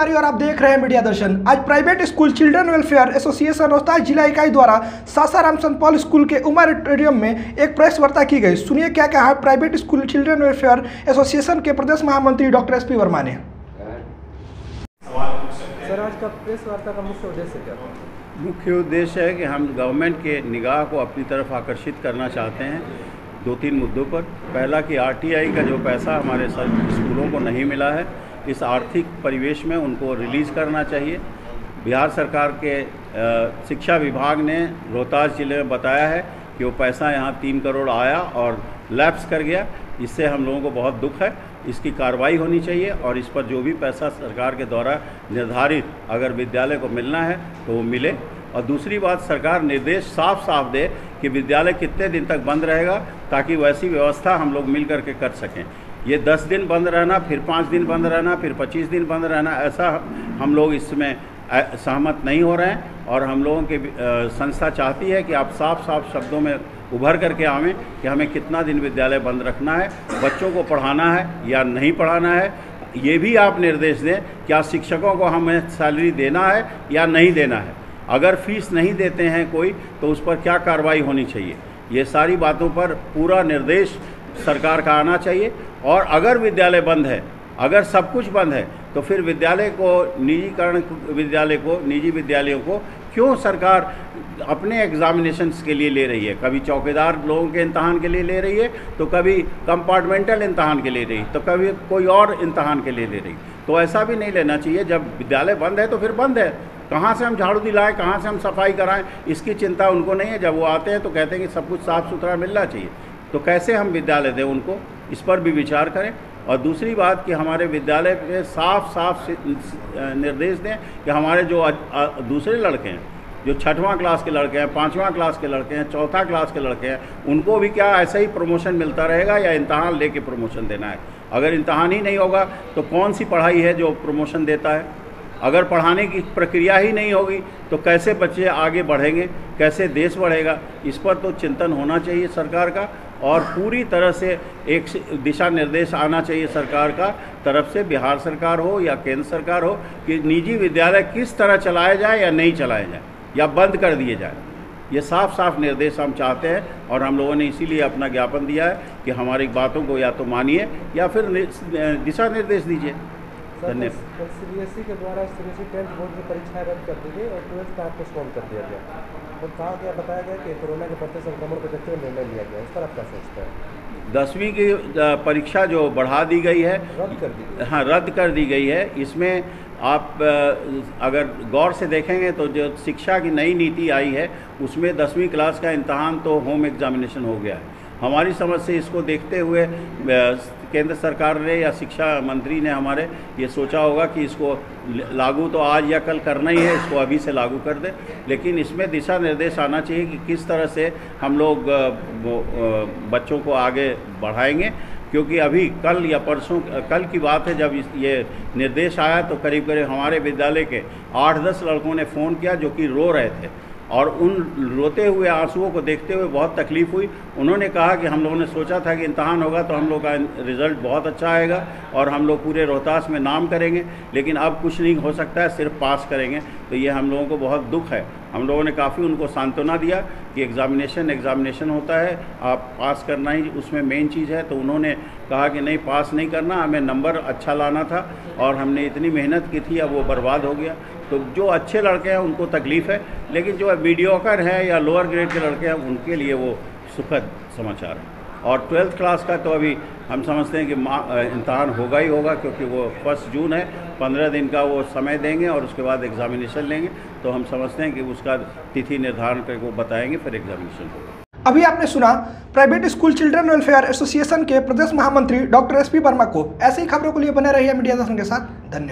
तिवारी और आप देख रहे हैं मीडिया दर्शन। आज private school children welfare association Rohtas जिला इकाई द्वारा सासाराम संत पॉल स्कूल के उमा ऑडिटोरियम में एक प्रेस वार्ता की गई। सुनिए क्या कहा है private school children welfare association के प्रदेश महामंत्री डॉक्टर SP वर्मा ने। सर, आज का प्रेस वार्ता का मुख्य उद्देश्य क्या था? मुख्य उद्देश्य है कि हम गवर्नमेंट के निगाह को अपनी तरफ आकर्षित करना चाहते हैं 2-3 मुद्दों पर। पहला कि RTI का जो पैसा हमारे स्कूलों को नहीं मिला है, इस आर्थिक परिवेश में उनको रिलीज़ करना चाहिए। बिहार सरकार के शिक्षा विभाग ने रोहतास जिले में बताया है कि वो पैसा यहाँ 3 करोड़ आया और लैप्स कर गया। इससे हम लोगों को बहुत दुख है। इसकी कार्रवाई होनी चाहिए और इस पर जो भी पैसा सरकार के द्वारा निर्धारित अगर विद्यालय को मिलना है तो वो मिले। और दूसरी बात, सरकार निर्देश साफ साफ दे कि विद्यालय कितने दिन तक बंद रहेगा, ताकि वैसी व्यवस्था हम लोग मिल करके कर सकें। ये 10 दिन बंद रहना, फिर 5 दिन बंद रहना, फिर 25 दिन बंद रहना, ऐसा हम लोग इसमें सहमत नहीं हो रहे हैं। और हम लोगों की संस्था चाहती है कि आप साफ साफ शब्दों में उभर करके आवें कि हमें कितना दिन विद्यालय बंद रखना है, बच्चों को पढ़ाना है या नहीं पढ़ाना है। ये भी आप निर्देश दें, क्या शिक्षकों को हमें सैलरी देना है या नहीं देना है। अगर फीस नहीं देते हैं कोई तो उस पर क्या कार्रवाई होनी चाहिए। ये सारी बातों पर पूरा निर्देश सरकार का आना चाहिए। और अगर विद्यालय बंद है, अगर सब कुछ बंद है, तो फिर विद्यालय को निजी विद्यालयों को क्यों सरकार अपने एग्जामिनेशंस के लिए ले रही है। कभी चौकीदार लोगों के इम्तहान के लिए ले रही है, तो कभी कंपार्टमेंटल इम्तहान के लिए रही, तो कभी कोई और इम्तहान के लिए ले रही। तो ऐसा भी नहीं लेना चाहिए। जब विद्यालय बंद है तो फिर बंद है। कहाँ से हम झाड़ू दिलाएं, कहाँ से हम सफाई कराएं, इसकी चिंता उनको नहीं है। जब वो आते हैं तो कहते हैं कि सब कुछ साफ़ सुथरा मिलना चाहिए। तो कैसे हम विद्यालय दें उनको, इस पर भी विचार करें। और दूसरी बात कि हमारे विद्यालय पे साफ निर्देश दें कि हमारे जो दूसरे लड़के हैं, जो 6वां क्लास के लड़के हैं, 5वां क्लास के लड़के हैं, 4था क्लास के लड़के हैं, उनको भी क्या ऐसा ही प्रमोशन मिलता रहेगा या इम्तहान लेके प्रमोशन देना है। अगर इम्तहान ही नहीं होगा तो कौन सी पढ़ाई है जो प्रमोशन देता है। अगर पढ़ाने की प्रक्रिया ही नहीं होगी तो कैसे बच्चे आगे बढ़ेंगे, कैसे देश बढ़ेगा। इस पर तो चिंतन होना चाहिए सरकार का। और पूरी तरह से एक दिशा निर्देश आना चाहिए सरकार का तरफ से, बिहार सरकार हो या केंद्र सरकार हो, कि निजी विद्यालय किस तरह चलाए जाए या नहीं चलाए जाए या बंद कर दिए जाए। ये साफ साफ निर्देश हम चाहते हैं और हम लोगों ने इसीलिए अपना ज्ञापन दिया है कि हमारी बातों को या तो मानिए या फिर दिशा निर्देश दीजिए। धन्यवाद। CBSE के द्वारा 10th बोर्ड की परीक्षाएं रद्द कर दी गई और 12th का पोस्टपोन कर दिया गया। तो कहा गया, बताया गया कि कोरोना के बढ़ते संक्रमण को देखते हुए निर्णय लिया गया। इस पर आप क्या सोचते हैं? 10वीं की परीक्षा जो बढ़ा दी गई है, रद्द कर दी गई। हाँ, रद्द कर दी गई है। इसमें आप अगर गौर से देखेंगे तो जो शिक्षा की नई नीति आई है उसमें 10वीं क्लास का इम्तहान तो होम एग्जामिनेशन हो गया है। हमारी समझ से इसको देखते हुए केंद्र सरकार ने या शिक्षा मंत्री ने हमारे ये सोचा होगा कि इसको लागू तो आज या कल करना ही है, इसको अभी से लागू कर दे। लेकिन इसमें दिशा निर्देश आना चाहिए कि किस तरह से हम लोग बच्चों को आगे बढ़ाएंगे। क्योंकि अभी कल या परसों, कल की बात है, जब ये निर्देश आया तो करीब करीब हमारे विद्यालय के 8-10 लड़कों ने फ़ोन किया जो कि रो रहे थे और उन रोते हुए आंसुओं को देखते हुए बहुत तकलीफ़ हुई। उन्होंने कहा कि हम लोगों ने सोचा था कि इम्तहान होगा तो हम लोग का रिज़ल्ट बहुत अच्छा आएगा और हम लोग पूरे रोहतास में नाम करेंगे, लेकिन अब कुछ नहीं हो सकता है, सिर्फ पास करेंगे। तो ये हम लोगों को बहुत दुख है। हम लोगों ने काफ़ी उनको सांत्वना दिया कि एग्ज़ामिनेशन होता है, आप पास करना ही उसमें मेन चीज़ है। तो उन्होंने कहा कि नहीं, पास नहीं करना, हमें नंबर अच्छा लाना था और हमने इतनी मेहनत की थी, अब वो बर्बाद हो गया। तो जो अच्छे लड़के हैं उनको तकलीफ़ है, लेकिन जो मीडियोकर है या लोअर ग्रेड के लड़के हैं उनके लिए वो सुखद समाचार है। और 12th क्लास का तो अभी हम समझते हैं कि इम्तहान होगा ही होगा, क्योंकि वो 1 जून है, 15 दिन का वो समय देंगे और उसके बाद एग्जामिनेशन लेंगे। तो हम समझते हैं कि उसका तिथि निर्धारण करके वो बताएंगे, फिर एग्जामिनेशन होगा। अभी आपने सुना private school children welfare association के प्रदेश महामंत्री डॉक्टर SP वर्मा को। ऐसी ही खबरों के लिए बने रहिए मीडिया दर्शन के साथ। धन्यवाद।